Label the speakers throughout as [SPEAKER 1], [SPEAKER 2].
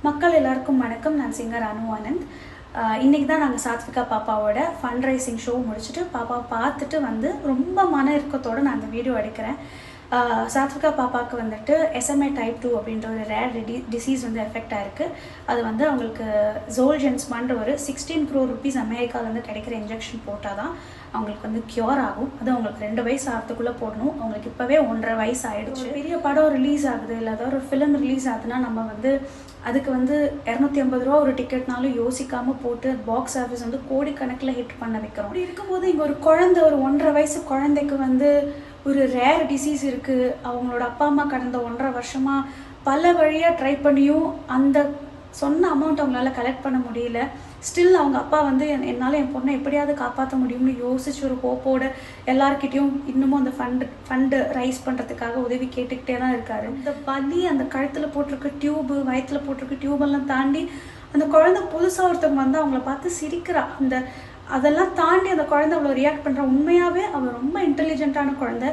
[SPEAKER 1] மக்கள் எல்லாருக்கும் வணக்கம். நான் சிங்கர் அனு ஆனந்த். இன்றைக்கி தான் நாங்கள் சாத்விகா பாப்பாவோட ஃபண்ட் ரைசிங் ஷோ முடிச்சுட்டு பாப்பாவை பார்த்துட்டு வந்து ரொம்ப மன இறுக்கத்தோடு நான் அந்த வீடியோ எடுக்கிறேன். சாத்விகா பாப்பாவுக்கு வந்துட்டு SMA type 2 அப்படின்ற ஒரு ரேர் டிசீஸ் வந்து எஃபெக்ட் ஆகிருக்கு. அது வந்து அவங்களுக்கு ஜோல்ஜென்ஸ்மான்ற ஒரு 16 crore rupees அமெரிக்காவிலேருந்து கிடைக்கிற இன்ஜெக்ஷன் போட்டால் தான் அவங்களுக்கு வந்து க்யூர் ஆகும். அது அவங்களுக்கு 2 வயசு ஆகிறதுக்குள்ளே போடணும். அவங்களுக்கு இப்போவே 1.5 வயசு ஆகிடுச்சு. பெரிய படம் ரிலீஸ் ஆகுது இல்லை ஏதாவது ஒரு ஃபிலிம் ரிலீஸ் ஆகுதுன்னா நம்ம வந்து அதுக்கு வந்து 250 ரூபா ஒரு டிக்கெட்னாலும் யோசிக்காமல் போட்டு பாக்ஸ் ஆஃபீஸ் வந்து கோடிக்கணக்கில் ஹிட் பண்ண வைக்கிறோம். அப்படி இருக்கும்போது இங்கே ஒரு குழந்தை, ஒரு 1.5 வயசு குழந்தைக்கு வந்து ஒரு ரேர் டிசீஸ் இருக்குது. அவங்களோட அப்பா அம்மா கடந்த 1.5 வருஷமாக பல வழியாக ட்ரை பண்ணியும் அந்த சொன்ன அமௌண்ட் அவங்களால கலெக்ட் பண்ண முடியல. ஸ்டில் அவங்க அப்பா வந்து என்னால் என் பொண்ணை எப்படியாவது காப்பாற்ற முடியும்னு யோசிச்சு ஒரு ஹோப்போடு எல்லாருக்கிட்டையும் இன்னமும் அந்த ஃபண்டு ரைஸ் பண்ணுறதுக்காக உதவி கேட்டுக்கிட்டே தான் இருக்காரு. இந்த வலி, அந்த கழுத்தில் போட்டிருக்க டியூபு, வயிற்றில் போட்டிருக்க டியூபெல்லாம் தாண்டி அந்த குழந்தை புதுசாக ஒருத்தவங்க வந்து அவங்கள பார்த்து சிரிக்கிறா. அதெல்லாம் தாண்டி அந்த குழந்தை அவ்வளோ ரியாக்ட் பண்ணுறா. உண்மையாகவே அவள் ரொம்ப இன்டெலிஜென்ட்டான குழந்தை.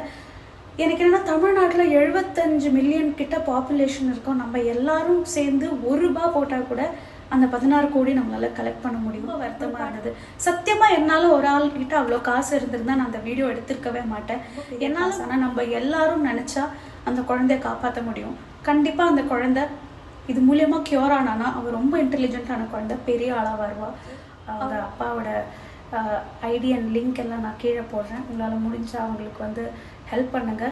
[SPEAKER 1] எனக்கு என்னென்னா, தமிழ்நாட்டில் 75 மில்லியன் கிட்ட பாப்புலேஷன் இருக்கும். நம்ம எல்லாரும் சேர்ந்து ₹1 போட்டால் கூட அந்த 16 கோடி நம்மளால் கலெக்ட் பண்ண முடியும். ரொம்ப வருத்தமாக இருந்தது. சத்தியமாக என்னால் ஒரு ஆள் கிட்ட அவ்வளோ காசு இருந்திருந்தா நான் அந்த வீடியோ எடுத்திருக்கவே மாட்டேன். என்னால் ஆனால் நம்ம எல்லாரும் நினச்சா அந்த குழந்தைய காப்பாற்ற முடியும். கண்டிப்பாக அந்த குழந்தை இது மூலியமாக க்யூர் ஆனானா அவள் ரொம்ப இன்டெலிஜென்ட்டான குழந்தை, பெரிய ஆளாக வருவாள். அவங்க அப்பாவோட ஐடி அண்ட் லிங்க் எல்லாம் நான் கீழே போடுறேன். உங்களால் முடிஞ்சால் அவங்களுக்கு வந்து ஹெல்ப் பண்ணுங்கள்.